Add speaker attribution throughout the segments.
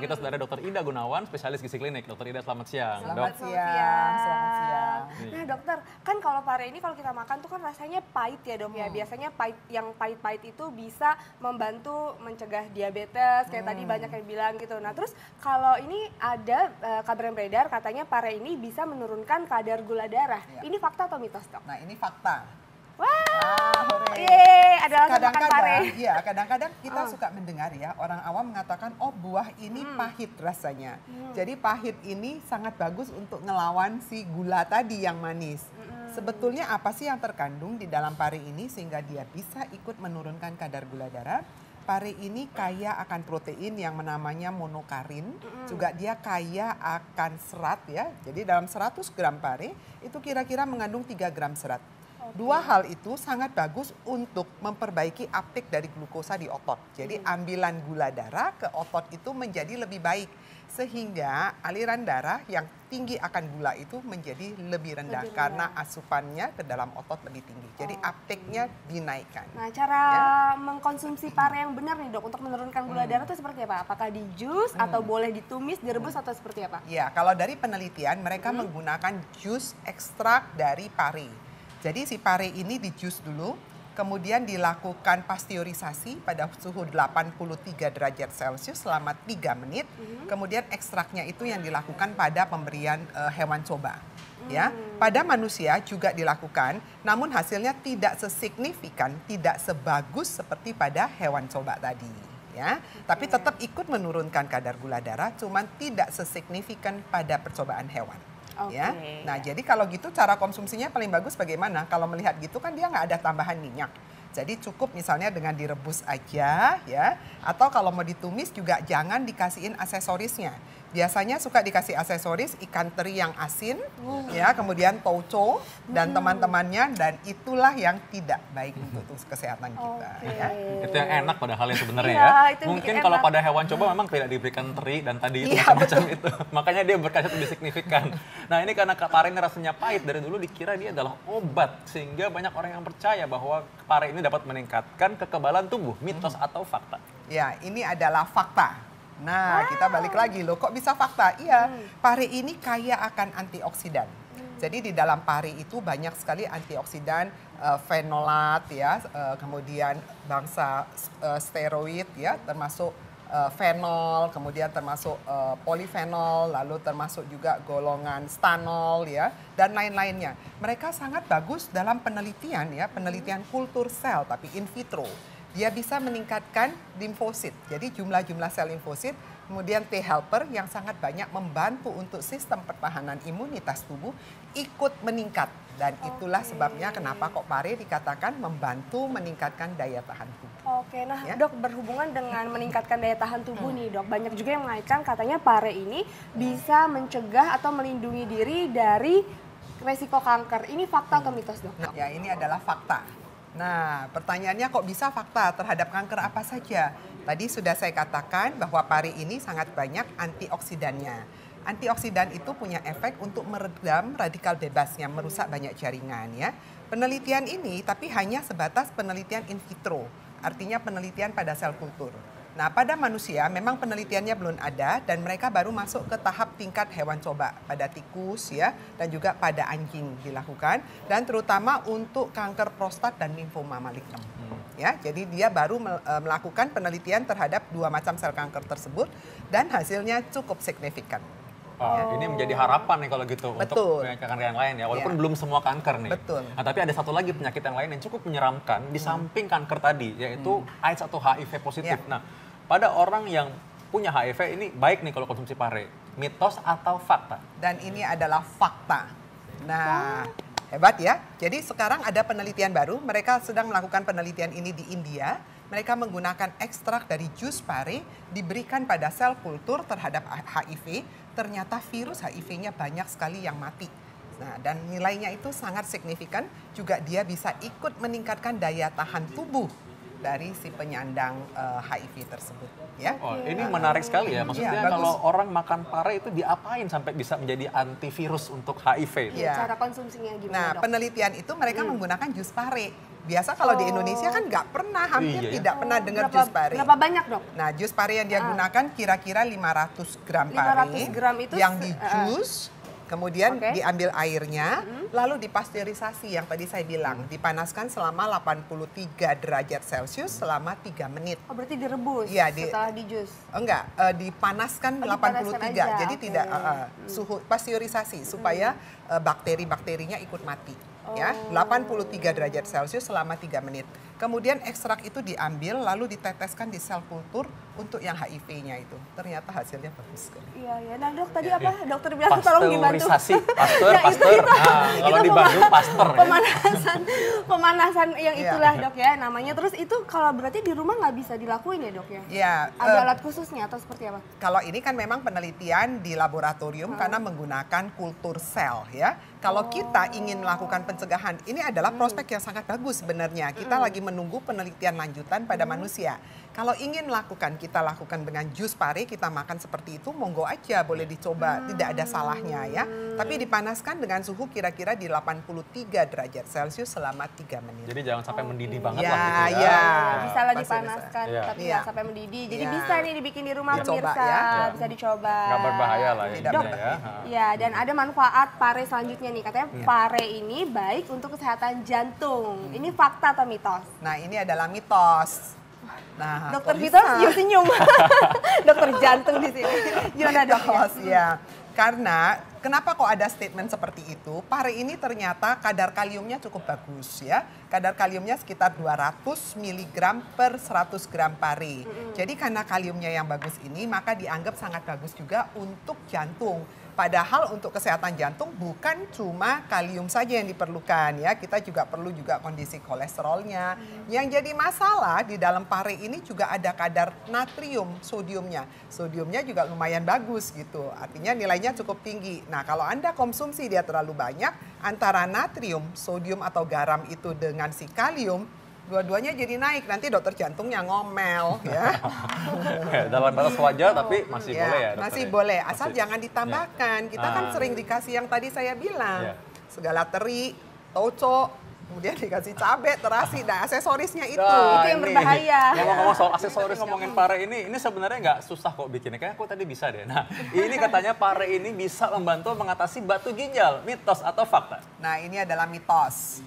Speaker 1: kita sudah ada Dr. Ida Gunawan, spesialis gizi klinik. Dr. Ida, selamat siang.
Speaker 2: Selamat
Speaker 1: Dok.
Speaker 2: siang, selamat siang.
Speaker 3: Nah dokter, kan kalau pare ini kalau kita makan tuh kan rasanya pahit ya dok ya. Biasanya yang pahit-pahit itu bisa membantu mencegah diabetes, kayak tadi banyak yang bilang gitu. Nah terus kalau ini ada kabar yang beredar katanya pare ini bisa menurunkan kadar gula darah. Ini fakta atau mitos dok?
Speaker 2: Nah ini fakta.
Speaker 3: Wah,
Speaker 2: hore.
Speaker 3: adalah makan pare.
Speaker 2: Iya, kadang-kadang kita suka mendengar ya orang awam mengatakan, oh buah ini pahit rasanya. Jadi pahit ini sangat bagus untuk ngelawan si gula tadi yang manis. Sebetulnya apa sih yang terkandung di dalam pare ini sehingga dia bisa ikut menurunkan kadar gula darah? Pare ini kaya akan protein yang namanya monokarin, juga dia kaya akan serat ya. Jadi dalam 100 gram pare itu kira-kira mengandung 3 gram serat. Dua hal itu sangat bagus untuk memperbaiki uptake dari glukosa di otot. Jadi ambilan gula darah ke otot itu menjadi lebih baik. Sehingga aliran darah yang tinggi akan gula itu menjadi lebih rendah. Karena asupannya ke dalam otot lebih tinggi. Jadi uptake-nya dinaikkan.
Speaker 3: Nah cara mengkonsumsi pare yang benar nih dok untuk menurunkan gula darah itu seperti apa? Apakah di jus atau boleh ditumis, direbus atau seperti apa?
Speaker 2: Ya, kalau dari penelitian mereka menggunakan jus ekstrak dari pare. Jadi si pare ini di jus dulu, kemudian dilakukan pasteurisasi pada suhu 83 derajat Celcius selama 3 menit. Kemudian ekstraknya itu yang dilakukan pada pemberian hewan coba. Ya, pada manusia juga dilakukan, namun hasilnya tidak sesignifikan, tidak sebagus seperti pada hewan coba tadi. Ya, tapi tetap ikut menurunkan kadar gula darah, cuman tidak sesignifikan pada percobaan hewan. Ya, nah jadi kalau gitu cara konsumsinya paling bagus bagaimana? Kalau melihat gitu kan dia nggak ada tambahan minyak. Jadi cukup misalnya dengan direbus aja ya. Atau kalau mau ditumis juga jangan dikasihin aksesorisnya. Biasanya suka dikasih aksesoris ikan teri yang asin, ya, kemudian tauco dan teman-temannya, dan itulah yang tidak baik untuk kesehatan kita. Ya.
Speaker 1: Itu yang enak pada halnya sebenarnya
Speaker 3: Iya,
Speaker 1: ya.
Speaker 3: itu
Speaker 1: Mungkin
Speaker 3: bikin
Speaker 1: kalau
Speaker 3: enak.
Speaker 1: pada hewan coba memang tidak diberikan teri dan tadi itu
Speaker 2: Iya,
Speaker 1: macam-macam itu. Makanya dia berkhasiat lebih signifikan. Nah ini karena pare ini rasanya pahit, dari dulu dikira dia adalah obat. Sehingga banyak orang yang percaya bahwa pare ini dapat meningkatkan kekebalan tubuh. Mitos atau fakta?
Speaker 2: Ya, ini adalah fakta. Nah, kita balik lagi loh, kok bisa fakta? Iya, pare ini kaya akan antioksidan. Jadi di dalam pare itu banyak sekali antioksidan, fenolat ya, kemudian bangsa steroid ya, termasuk fenol, kemudian termasuk polifenol, lalu termasuk juga golongan stanol ya, dan lain-lainnya. Mereka sangat bagus dalam penelitian ya, penelitian kultur sel tapi in vitro. Dia bisa meningkatkan limfosit, jadi jumlah-jumlah sel limfosit, kemudian T helper yang sangat banyak membantu untuk sistem pertahanan imunitas tubuh ikut meningkat. Dan itulah sebabnya kenapa kok pare dikatakan membantu meningkatkan daya tahan tubuh.
Speaker 3: Oke, nah
Speaker 2: Ya.
Speaker 3: dok berhubungan dengan meningkatkan daya tahan tubuh nih dok, banyak juga yang mengaitkan katanya pare ini bisa mencegah atau melindungi diri dari resiko kanker. Ini fakta atau mitos dok?
Speaker 2: Ya, ini adalah fakta. Nah, pertanyaannya kok bisa fakta terhadap kanker apa saja? Tadi sudah saya katakan bahwa pare ini sangat banyak antioksidannya. Antioksidan itu punya efek untuk meredam radikal bebas yang merusak banyak jaringan ya. Penelitian ini tapi hanya sebatas penelitian in vitro, artinya penelitian pada sel kultur. Nah, pada manusia memang penelitiannya belum ada dan mereka baru masuk ke tahap tingkat hewan coba pada tikus ya, dan juga pada anjing dilakukan, dan terutama untuk kanker prostat dan limfoma malignem. Ya, jadi dia baru melakukan penelitian terhadap 2 macam sel kanker tersebut dan hasilnya cukup signifikan.
Speaker 1: Ini menjadi harapan nih kalau gitu untuk penyakit kanker yang lain ya, walaupun belum semua kanker nih.
Speaker 2: Betul.
Speaker 1: Nah, tapi ada satu lagi penyakit yang lain yang cukup menyeramkan di samping kanker tadi, yaitu AIDS atau HIV positif. Nah, pada orang yang punya HIV ini baik nih kalau konsumsi pare, mitos atau fakta?
Speaker 2: Dan ini adalah fakta. Nah, hebat ya. Jadi sekarang ada penelitian baru, mereka sedang melakukan penelitian ini di India. Mereka menggunakan ekstrak dari jus pare, diberikan pada sel kultur terhadap HIV. Ternyata virus HIV-nya banyak sekali yang mati. Nah, dan nilainya itu sangat signifikan, juga dia bisa ikut meningkatkan daya tahan tubuh dari si penyandang HIV tersebut. Ya.
Speaker 1: Oh, ini menarik sekali ya. Maksudnya
Speaker 2: Iya, bagus.
Speaker 1: kalau orang makan pare itu diapain sampai bisa menjadi antivirus untuk HIV?
Speaker 2: Iya.
Speaker 3: Cara konsumsinya gimana
Speaker 2: Nah,
Speaker 3: dok?
Speaker 2: penelitian itu mereka menggunakan jus pare. Biasa kalau di Indonesia kan nggak pernah, hampir
Speaker 1: Iya ya.
Speaker 2: tidak pernah dengar jus pare.
Speaker 3: Berapa banyak, Dok?
Speaker 2: Nah, jus pare yang dia gunakan kira-kira 500 gram
Speaker 3: 500
Speaker 2: pare
Speaker 3: gram itu
Speaker 2: yang di jus, kemudian
Speaker 3: Oke.
Speaker 2: diambil airnya, lalu dipasteurisasi yang tadi saya bilang, dipanaskan selama 83 derajat Celcius selama 3 menit.
Speaker 3: Oh, berarti direbus
Speaker 2: Iya,
Speaker 3: setelah di jus.
Speaker 2: Enggak, dipanaskan
Speaker 3: Oh,
Speaker 2: 83,
Speaker 3: dipanaskan aja,
Speaker 2: jadi
Speaker 3: oke.
Speaker 2: tidak suhu pasteurisasi supaya bakteri-bakterinya ikut mati. Ya, 83 derajat Celcius selama 3 menit. Kemudian ekstrak itu diambil lalu diteteskan di sel kultur untuk yang HIV-nya itu. Ternyata hasilnya bagus sekali.
Speaker 3: Iya, ya. Nah, Dok, tadi apa? Dokter bilang tolong dibantu.
Speaker 1: Pasteurisasi, pasteur,
Speaker 3: Ya, itu-
Speaker 1: pasteur.
Speaker 3: itu-
Speaker 1: Nah, kalau
Speaker 3: itu
Speaker 1: di Bandung pasteur ya.
Speaker 3: Pemanasan yang
Speaker 2: Iya.
Speaker 3: itulah, Dok, ya namanya. Terus itu kalau berarti di rumah nggak bisa dilakuin ya, Dok, ya?
Speaker 2: Ya,
Speaker 3: Ada alat khususnya atau seperti apa?
Speaker 2: kalau ini kan memang penelitian di laboratorium karena menggunakan kultur sel ya. Kalau kita ingin melakukan pencegahan, ini adalah prospek yang sangat bagus sebenarnya. Kita lagi menunggu penelitian lanjutan pada manusia. Kalau ingin melakukan, kita lakukan dengan jus pare, kita makan seperti itu, monggo aja boleh dicoba, tidak ada salahnya ya. Tapi dipanaskan dengan suhu kira-kira di 83 derajat Celcius selama 3 menit.
Speaker 1: Jadi jangan sampai mendidih banget
Speaker 2: Ya,
Speaker 1: lah gitu ya.
Speaker 2: ya.
Speaker 3: Bisa lah
Speaker 2: pasti
Speaker 3: dipanaskan,
Speaker 1: bisa.
Speaker 3: tapi
Speaker 2: Iya.
Speaker 3: nggak sampai mendidih. Jadi
Speaker 2: Iya.
Speaker 3: bisa nih dibikin di rumah
Speaker 2: Dicoba
Speaker 3: pemirsa,
Speaker 2: ya.
Speaker 3: bisa dicoba.
Speaker 1: Nggak berbahaya lah ya.
Speaker 2: Tidak
Speaker 1: intinya
Speaker 2: berbahaya.
Speaker 1: ya.
Speaker 3: Ya, dan ada manfaat pare selanjutnya nih. Katanya pare ini baik untuk kesehatan jantung. Ini fakta atau mitos?
Speaker 2: Nah, ini adalah mitos. Nah,
Speaker 3: Dokter
Speaker 2: kok
Speaker 3: Vito
Speaker 2: bisa?
Speaker 3: senyum. Dokter jantung di sini. Gimana, Dok?
Speaker 2: Mitos, ya. Karena kenapa kok ada statement seperti itu? Pare ini ternyata kadar kaliumnya cukup bagus ya. Kadar kaliumnya sekitar 200 mg per 100 gram pare. Jadi karena kaliumnya yang bagus ini maka dianggap sangat bagus juga untuk jantung. Padahal untuk kesehatan jantung bukan cuma kalium saja yang diperlukan ya. Kita juga perlu juga kondisi kolesterolnya. Yang jadi masalah di dalam pare ini juga ada kadar natrium, sodiumnya. Sodiumnya juga lumayan bagus gitu. Artinya nilainya cukup tinggi. Nah, kalau Anda konsumsi dia terlalu banyak antara natrium, sodium atau garam itu dengan si kalium, dua-duanya jadi naik. Nanti dokter jantungnya ngomel ya.
Speaker 1: Dalam batas wajar tapi masih
Speaker 2: Ya,
Speaker 1: boleh ya dokter
Speaker 2: masih
Speaker 1: ya?
Speaker 2: boleh, asal
Speaker 1: Masih.
Speaker 2: jangan ditambahkan. Kita kan
Speaker 1: Ah.
Speaker 2: sering dikasih yang tadi saya bilang.
Speaker 1: Iya.
Speaker 2: Segala teri, toco, kemudian dikasih cabai, terasi, nah aksesorisnya itu.
Speaker 3: Itu yang berbahaya.
Speaker 1: Ngomong-ngomong soal aksesoris, ngomongin pare ini sebenarnya nggak susah kok bikinnya. Kayaknya aku tadi bisa deh. Nah, ini katanya pare ini bisa membantu mengatasi batu ginjal. Mitos atau fakta?
Speaker 2: Nah, ini adalah mitos.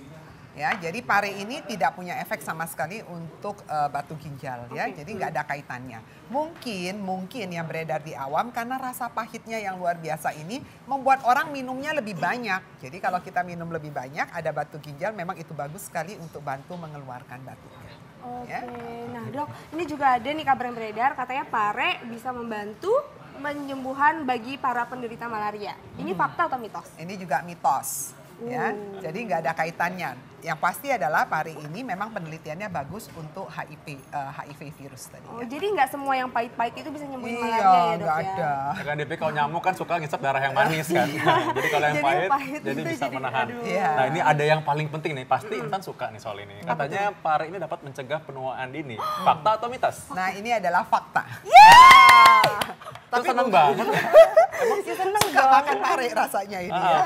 Speaker 2: Ya, jadi pare ini tidak punya efek sama sekali untuk batu ginjal ya. Jadi nggak ada kaitannya. Mungkin yang beredar di awam karena rasa pahitnya yang luar biasa ini membuat orang minumnya lebih banyak. Jadi kalau kita minum lebih banyak ada batu ginjal memang itu bagus sekali untuk bantu mengeluarkan batunya.
Speaker 3: Oke,
Speaker 2: Ya.
Speaker 3: nah Dok, ini juga ada nih kabar yang beredar katanya pare bisa membantu penyembuhan bagi para penderita malaria. Ini fakta atau mitos?
Speaker 2: Ini juga mitos. Ya, jadi nggak ada kaitannya. Yang pasti adalah pare ini memang penelitiannya bagus untuk HIV virus tadi.
Speaker 3: Oh,
Speaker 2: Ya.
Speaker 3: jadi nggak semua yang pahit-pahit itu bisa nyembuhin
Speaker 2: Iya,
Speaker 3: malaria ya, Dok,
Speaker 2: nggak
Speaker 3: ya?
Speaker 2: ada.
Speaker 1: Ya kan DP kalau nyamuk kan suka ngisap darah yang manis kan. Jadi kalau yang
Speaker 3: Jadi
Speaker 1: pahit,
Speaker 3: pahit
Speaker 1: jadi
Speaker 3: itu
Speaker 1: bisa
Speaker 3: jadi-
Speaker 1: menahan.
Speaker 3: aduh.
Speaker 2: Iya.
Speaker 1: Nah ini ada yang paling penting nih, pasti Intan suka nih soal ini. Katanya pare ini dapat mencegah penuaan dini. Fakta atau mitos?
Speaker 2: Nah, ini adalah fakta.
Speaker 1: Tapi seneng banget.
Speaker 3: Emang sih seneng
Speaker 2: Suka
Speaker 3: dong.
Speaker 2: makan pare rasanya ini ya.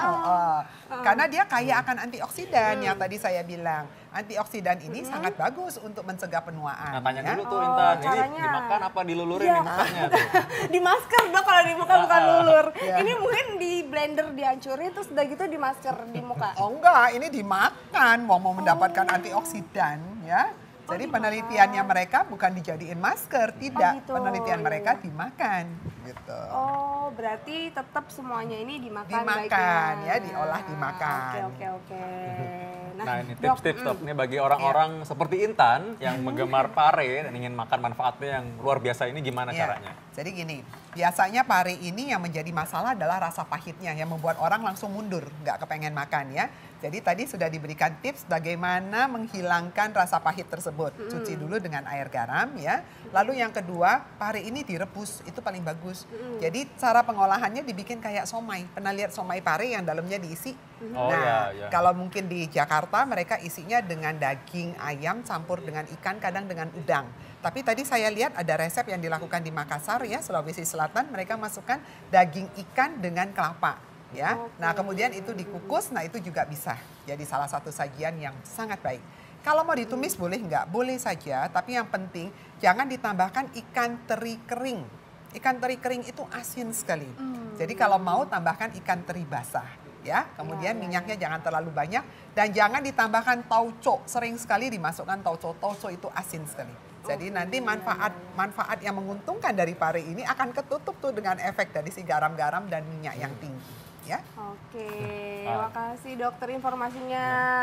Speaker 2: Karena dia kaya akan antioksidan yang tadi saya bilang. Antioksidan ini sangat bagus untuk mencegah penuaan.
Speaker 1: Nah tanya
Speaker 2: ya.
Speaker 1: dulu tuh Intan, ini
Speaker 3: caranya.
Speaker 1: dimakan apa dilulurin
Speaker 3: Iya.
Speaker 1: nih mukanya tuh?
Speaker 3: Di masker Dok, kalau di muka bukan lulur.
Speaker 2: Iya.
Speaker 3: Ini mungkin di blender dihancurin terus udah gitu di masker di muka.
Speaker 2: Oh enggak, ini dimakan mau mendapatkan antioksidan ya. Jadi penelitiannya mereka bukan dijadiin masker, tidak.
Speaker 3: gitu.
Speaker 2: Penelitian
Speaker 3: Iya,
Speaker 2: mereka
Speaker 3: iya.
Speaker 2: dimakan gitu.
Speaker 3: Oh, berarti tetap semuanya ini dimakan
Speaker 2: Dimakan,
Speaker 3: baiknya.
Speaker 2: ya, diolah dimakan.
Speaker 3: Oke.
Speaker 1: Nah ini
Speaker 3: Dok,
Speaker 1: tips-tips Dok, ini bagi orang-orang seperti Intan yang menggemar pare dan ingin makan manfaatnya yang luar biasa ini gimana
Speaker 2: Ya,
Speaker 1: caranya?
Speaker 2: jadi gini, biasanya pare ini yang menjadi masalah adalah rasa pahitnya yang membuat orang langsung mundur, nggak kepengen makan ya. Jadi tadi sudah diberikan tips bagaimana menghilangkan rasa pahit tersebut. Cuci dulu dengan air garam ya. Lalu yang kedua, pare ini direbus, itu paling bagus. Jadi cara pengolahannya dibikin kayak somai. Pernah lihat somai pare yang dalamnya diisi?
Speaker 1: Oh,
Speaker 2: Nah,
Speaker 1: ya.
Speaker 2: kalau mungkin di Jakarta mereka isinya dengan daging ayam campur dengan ikan, kadang dengan udang. Tapi tadi saya lihat ada resep yang dilakukan di Makassar ya, Sulawesi Selatan, mereka masukkan daging ikan dengan kelapa ya. Nah, kemudian itu dikukus, nah itu juga bisa jadi salah satu sajian yang sangat baik. Kalau mau ditumis boleh nggak? Boleh saja, tapi yang penting jangan ditambahkan ikan teri kering. Ikan teri kering itu asin sekali. Jadi kalau mau tambahkan ikan teri basah. Ya, kemudian minyaknya jangan terlalu banyak dan jangan ditambahkan tauco. Sering sekali dimasukkan tauco. Tauco itu asin sekali. Jadi nanti manfaat yang menguntungkan dari pare ini akan ketutup tuh dengan efek dari si garam-garam dan minyak yang tinggi. Ya.
Speaker 3: Oke, makasih dokter informasinya.